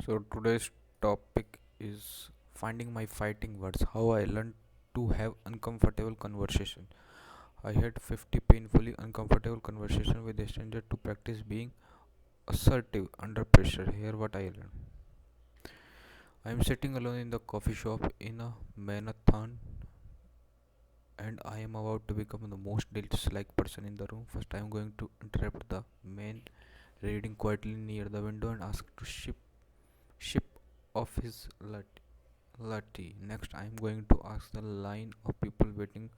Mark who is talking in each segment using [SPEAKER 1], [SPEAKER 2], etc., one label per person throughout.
[SPEAKER 1] So today's topic is finding my fighting words. How I learned to have uncomfortable conversation. I had 50 painfully uncomfortable conversation with a stranger to practice being assertive under pressure. Here what I learned. I am sitting alone in the coffee shop in a marathon and I am about to become the most disliked person in the room. First I am going to interrupt the man reading quietly near the window and ask to ship off his latte. Next, I am going to ask the line of people waiting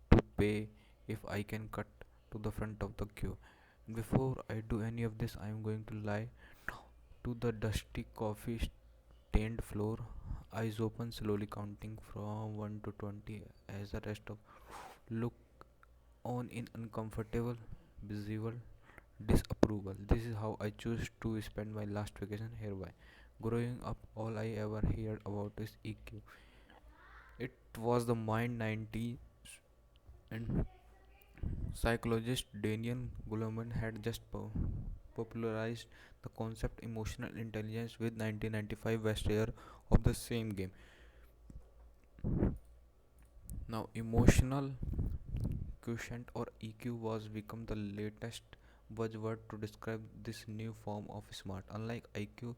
[SPEAKER 1] to pay if I can cut to the front of the queue. And before I do any of this, I am going to lie to the dusty coffee stained floor, eyes open, slowly counting from 1 to 20 as the rest of look on in uncomfortable, visible disapproval. This is how I choose to spend my last vacation hereby. Growing up, all I ever heard about is EQ. It was the mind 90s, and psychologist Daniel Goleman had just popularized the concept emotional intelligence with 1995 best year of the same game. Now, emotional quotient or EQ was become the latest buzzword to describe this new form of smart. Unlike IQ,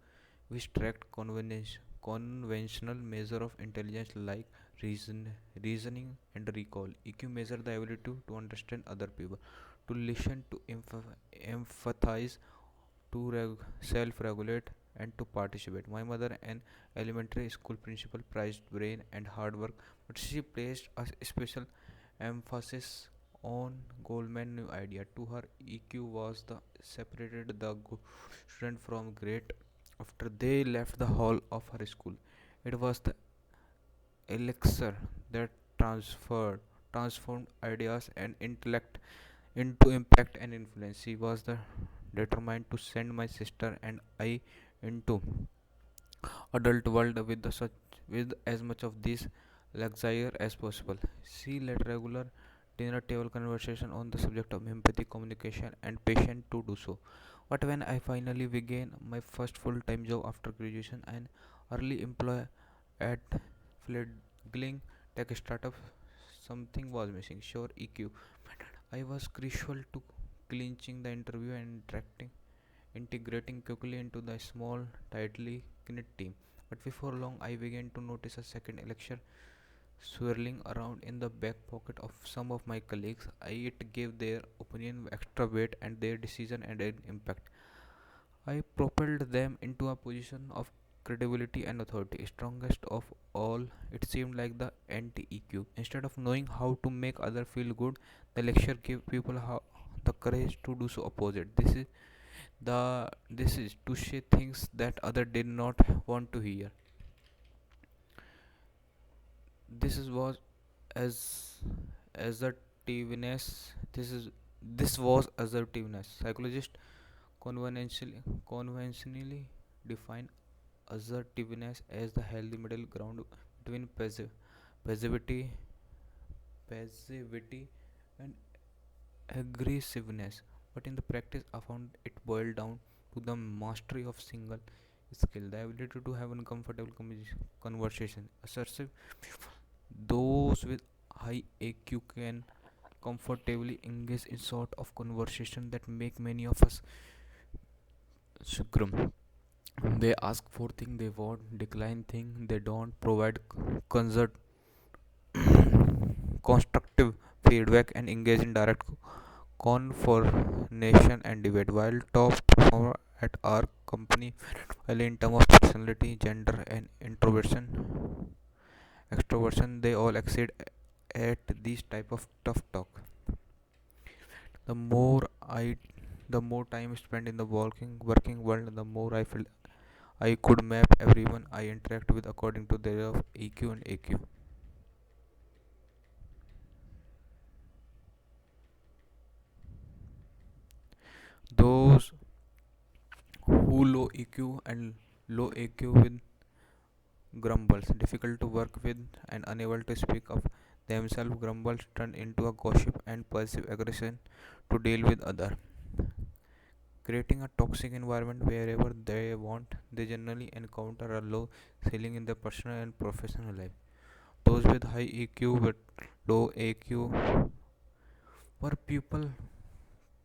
[SPEAKER 1] which tracked conventional measure of intelligence like reasoning and recall. EQ measure the ability to understand other people, to listen, to empathize, to self-regulate, and to participate. My mother, an elementary school principal, prized brain and hard work, but she placed a special emphasis on Goldman's new idea. To her, EQ was the separated the student from great after they left the hall of her school. It was the elixir that transformed ideas and intellect into impact and influence. She was the determined to send my sister and I into adult world with with as much of this luxury as possible. She led regular dinner table conversation on the subject of empathy, communication, and patience to do so. But when I finally began my first full-time job after graduation, an early employee at fledgling tech startup, something was missing. Sure, EQ. I was crucial to clinching the interview and integrating quickly into the small, tightly knit team. But before long, I began to notice a second lecture swirling around in the back pocket of some of my colleagues. It gave their opinion extra weight and their decision and an impact. I propelled them into a position of credibility and authority. Strongest of all, it seemed like the anti EQ. Instead of knowing how to make others feel good, the lecture gave people the courage to do so opposite. This is to say things that other did not want to hear. This is was as assertiveness. This was assertiveness. Psychologists conventionally define assertiveness as the healthy middle ground between passivity, passivity and aggressiveness. But in the practice, I found it boiled down to the mastery of single skill, the ability to have uncomfortable conversation. Assertive, those with high AQ can comfortably engage in sort of conversation that make many of us scrum. They ask for things they want, decline things they don't, provide concert constructive feedback, and engage in direct confrontation and debate. While top performer at our company, while in terms of personality, gender, and extroversion, they all exceed at this type of tough talk. The more I, the more time spent in the working world, the more I felt I could map everyone I interact with according to their of EQ and AQ. Those who low EQ and low AQ with grumbles, difficult to work with and unable to speak of themselves, grumbles turn into a gossip and passive aggression to deal with other, creating a toxic environment wherever they want. they generally encounter a low ceiling in their personal and professional life. Those with high EQ but low AQ were people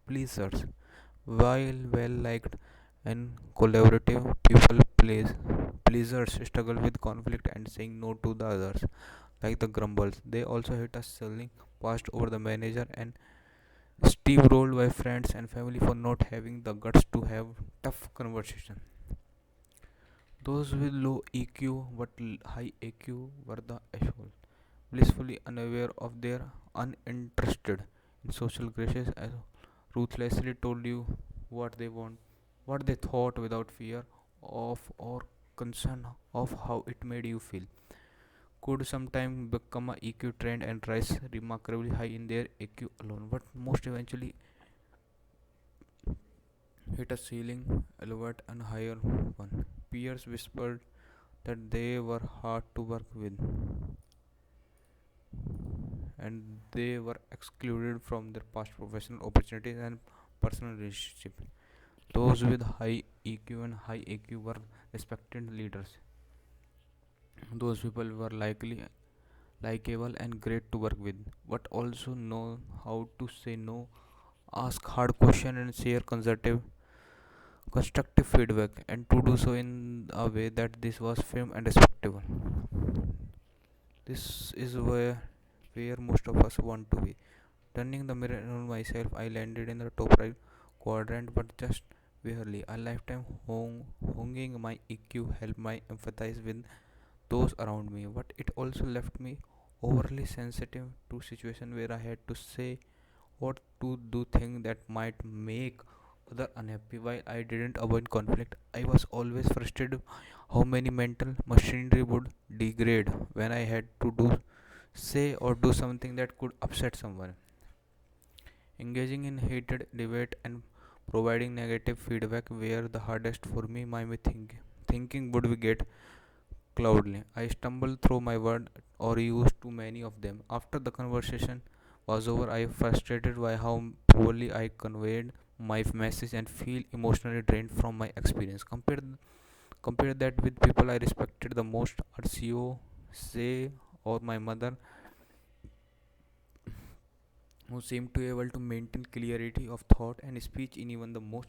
[SPEAKER 1] pleasers, while well liked and collaborative pleasers struggle with conflict and saying no to the others, like the grumbles. They also hit a ceiling passed over the manager and steamrolled by friends and family for not having the guts to have tough conversation. Those with low EQ but high AQ were the asshole, blissfully unaware of their uninterested in social graces as ruthlessly told you what they want, what they thought without fear of or concern of how it made you feel. Could sometimes become a EQ trend and rise remarkably high in their EQ alone, but most eventually hit a ceiling, elevate and higher one. Peers whispered that they were hard to work with and they were excluded from their past professional opportunities and personal relationships. Those with high EQ and high AQ were respected leaders. Those people were likable and great to work with, but also know how to say no, ask hard questions, and share constructive feedback, and to do so in a way that this was firm and respectable. This is where most of us want to be. Turning the mirror on myself, I landed in the top right quadrant, but just barely. A lifetime honing my EQ helped my empathize with those around me, but it also left me overly sensitive to situations where I had to say or to do things that might make other unhappy. While I didn't avoid conflict, I was always frustrated how many mental machinery would degrade when I had to say or do something that could upset someone. Engaging in heated debate and providing negative feedback were the hardest for me. Thinking would we get cloudily. I stumbled through my words or used too many of them. After the conversation was over, I was frustrated by how poorly I conveyed my message and feel emotionally drained from my experience. Compare that with people I respected the most, our CEO, say, or my mother, who seemed to be able to maintain clarity of thought and speech in even the most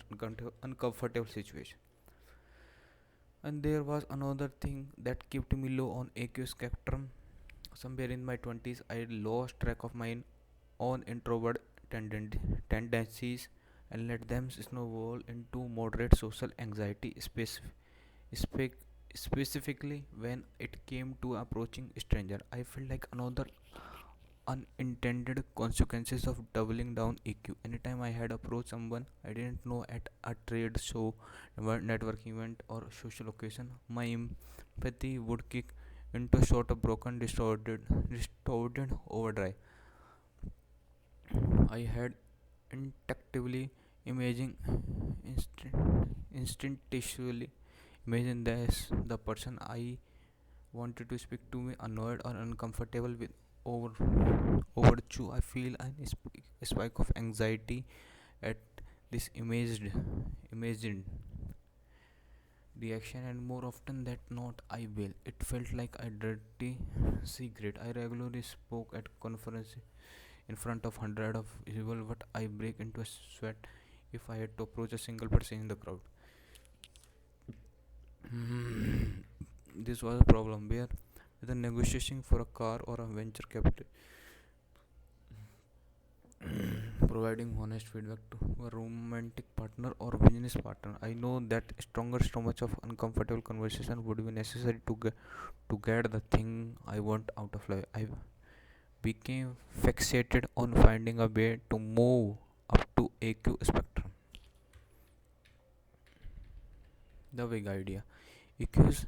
[SPEAKER 1] uncomfortable situation. And there was another thing that kept me low on AQ spectrum. Somewhere in my 20s, I lost track of my own introvert tendencies and let them snowball into moderate social anxiety, spec- specifically when it came to approaching stranger. I felt like another unintended consequences of doubling down EQ. Anytime I had approached someone I didn't know at a trade show, networking event, or social occasion, my empathy would kick into a sort of broken, distorted overdrive. I had instinctively imaging instinctually imagine this the person I wanted to speak to me annoyed or uncomfortable with over overdue. I feel a spike of anxiety at this imagined reaction, and more often than not I will. It felt like a dirty secret. I regularly spoke at conference in front of hundred of people, but I break into a sweat if I had to approach a single person in the crowd. This was a problem where whether negotiating for a car or a venture capital, providing honest feedback to a romantic partner or business partner. I know that stronger so much of uncomfortable conversation would be necessary to get the thing I want out of life. I became fixated on finding a way to move up to AQ spectrum. The big idea. EQ is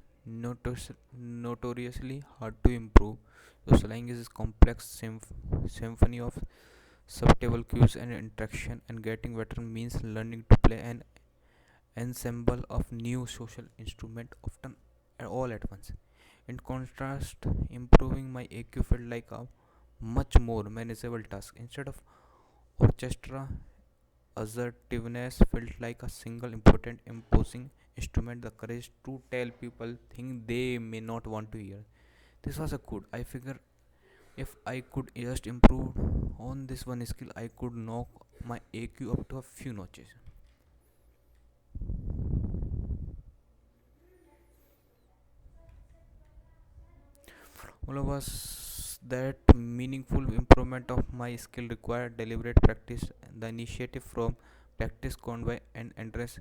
[SPEAKER 1] notoriously hard to improve. So slang is a complex symphony of subtle cues and interaction, and getting better means learning to play an ensemble of new social instruments, often all at once. In contrast, improving my AQ felt like a much more manageable task. Instead of orchestra, assertiveness felt like a single important imposing instrument, the courage to tell people things they may not want to hear. This was a good. I figure if I could just improve on this one skill, I could knock my AQ up to a few notches. All was that meaningful improvement of my skill required deliberate practice. The initiative from Practice Conway and Andres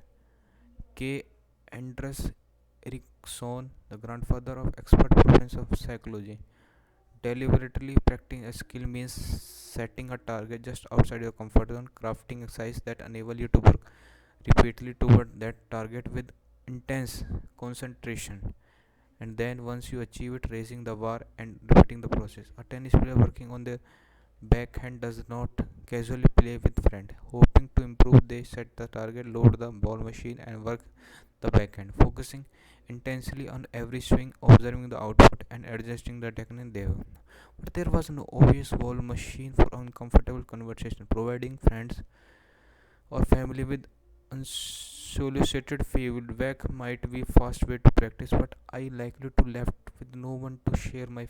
[SPEAKER 1] K. Andres Erickson, the grandfather of expert professor of psychology. Deliberately practicing a skill means setting a target just outside your comfort zone, crafting exercise that enable you to work repeatedly toward that target with intense concentration. And then once you achieve it, raising the bar and repeating the process. A tennis player working on their backhand does not casually play with friend. Hoping to improve, they set the target, load the ball machine, and work the backhand, focusing intensely on every swing, observing the output, and adjusting the technique they have. But there was no obvious ball machine for uncomfortable conversation, providing friends or family with unsolicited feedback might be fast way to practice, but I likely to left with no one to share my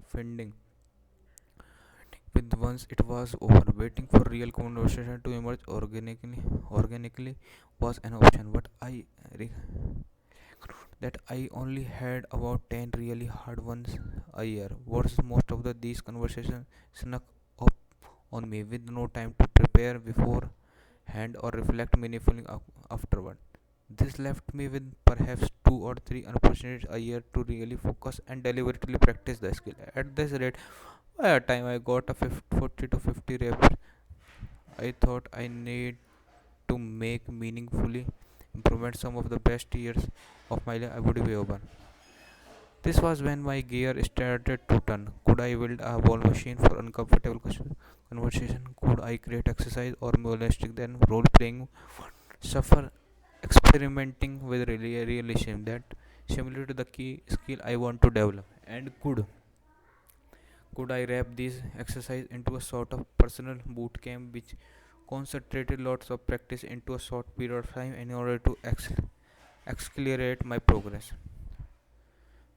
[SPEAKER 1] finding with once it was over. Waiting for real conversation to emerge organically was an option, but re- I only had about 10 really hard ones a year. Worse, most of these conversations snuck up on me with no time to prepare beforehand or reflect meaningfully afterward. This left me with perhaps 2 or 3 opportunities a year to really focus and deliberately practice the skill. At this rate, by the time I got a 40 to 50 reps, I thought I need to make meaningfully improvement. Some of the best years of my life I would be over. This was when my gear started to turn. Could I build a ball machine for uncomfortable conversation? Could I create exercise or more realistic than role playing? Suffer experimenting with realism that similar to the key skill I want to develop. And could I wrap these exercise into a sort of personal boot camp which concentrated lots of practice into a short period of time in order to accelerate my progress?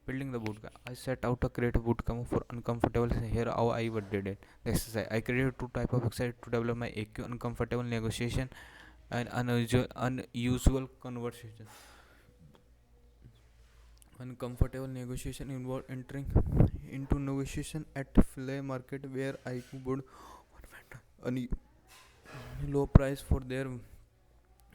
[SPEAKER 1] Building the bootcamp. I set out to create a bootcamp for uncomfortable. Here how I would did it. The exercise. I created two type of exercise to develop my AQ: uncomfortable negotiation and unusual conversation. Uncomfortable negotiation involved entering into negotiation at a flea market where I would a low price for their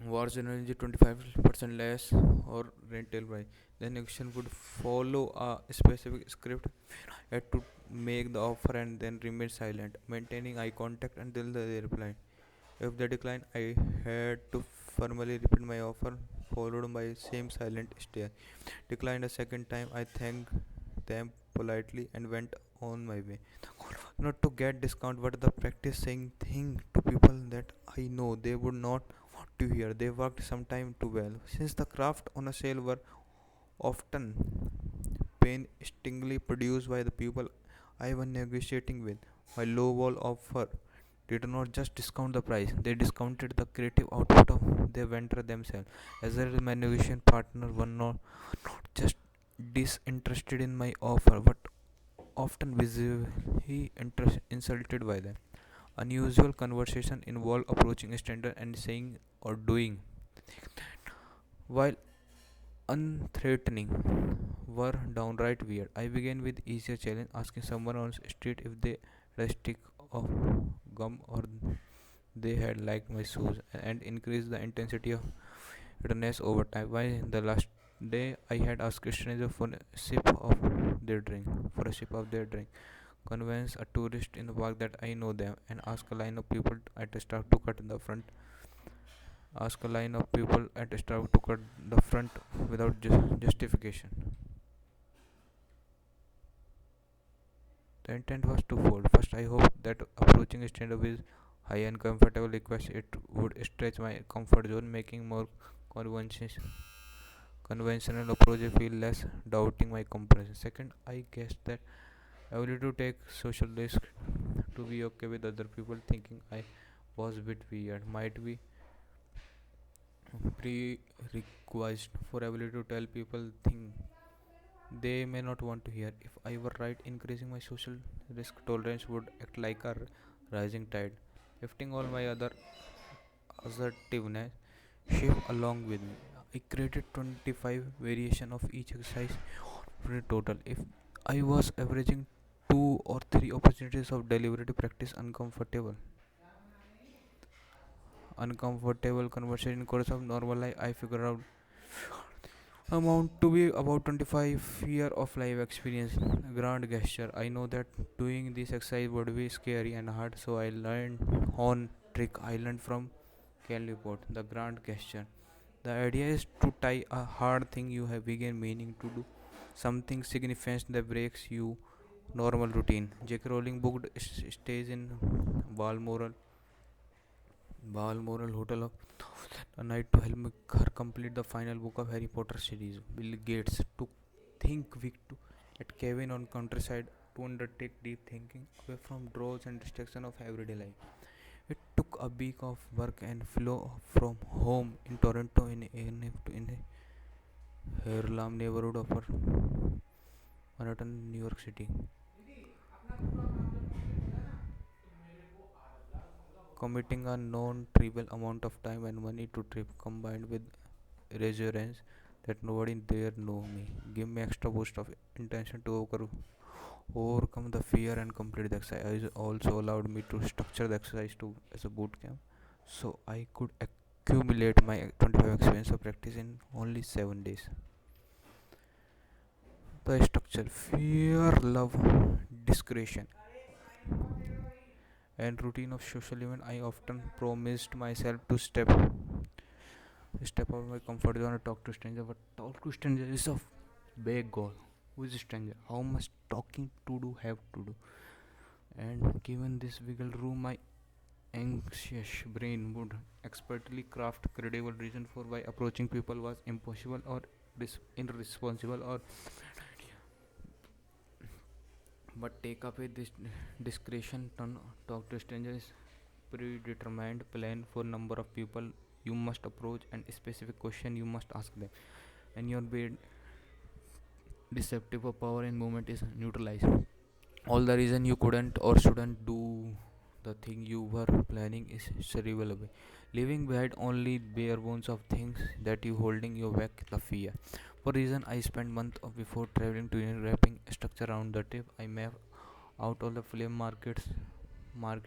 [SPEAKER 1] wars energy 25% less or rental price. The negotiation would follow a specific script. I had to make the offer and then remain silent, maintaining eye contact until they reply. If they decline, I had to formally repeat my offer, followed by same silent stare. Declined a second time, I thanked them politely and went on my way. Not to get discount, but the practice saying thing to people that I know they would not want to hear. They worked sometime too well. Since the craft on a sale were often painstakingly produced by the people I was negotiating with, my low wall offer did not just discount the price, they discounted the creative output of the vendor themselves. As a result, my negotiation partner were not just disinterested in my offer, but often visibly insulted by them. Unusual conversation involve approaching a stranger and saying or doing, while unthreatening, were downright weird. I began with easier challenge, asking someone on the street if they had a stick of gum or they had liked my shoes, and increased the intensity of bitterness over time. By the last day, I had asked strangers for a sip of their drink, convince a tourist in the park that I know them, and ask a line of people at a start to cut the front without justification. The intent was twofold. First, I hoped that approaching a stranger with high and comfortable request it would stretch my comfort zone, making more convention- conventional approach feel less doubting my comprehension. Second, I guessed that ability to take social risk, to be okay with other people thinking I was a bit weird, might be prerequisite for ability to tell people things they may not want to hear. If I were right, increasing my social risk tolerance would act like a rising tide, lifting all my other assertiveness shift along with me. I created 25 variation of each exercise for a total. If I was averaging 2 or 3 opportunities of deliberative practice uncomfortable conversation in course of normal life, I figured out amount to be about 25 year of life experience. Grand gesture. I know that doing this exercise would be scary and hard, so I learned on trick I learned from Cal report. The grand gesture. The idea is to tie a hard thing you have begun meaning to do something significant that breaks you normal routine. J.K. Rowling booked stays in Balmoral Balmoral Hotel of a night to help her complete the final book of Harry Potter series. Bill Gates took Think Week to, at cabin on countryside to undertake deep thinking away from draws and distraction of everyday life. It took a week of work and flew from home in Toronto in a Harlem neighborhood of Manhattan, New York City, committing a non-trivial amount of time and money to trip combined with reassurance that nobody there know me. Give me extra boost of intention to overcome the fear and complete the exercise. It also allowed me to structure the exercise to as a boot camp, so I could accumulate my 25 experience of practice in only 7 days. The structure: fear, love, discretion, and routine of social event. I often promised myself to step out of my comfort zone and talk to stranger. But talk to stranger is a big goal. Who is a stranger? How much talking to do have to do? And given this wiggle room, my anxious brain would expertly craft credible reason for why approaching people was impossible or irresponsible or but take away this discretion turn talk to strangers predetermined plan for number of people you must approach and specific question you must ask them, and your bid deceptive of power in movement is neutralized. All the reason you couldn't or shouldn't do the thing you were planning is cerebral away, leaving behind only bare bones of things that you holding you back the fear. For reason I spent month of before traveling to wrapping structure around the trip. I mapped out all the flea markets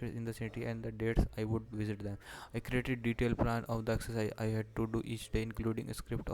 [SPEAKER 1] in the city and the dates I would visit them. I created detailed plan of the exercise I had to do each day, including a script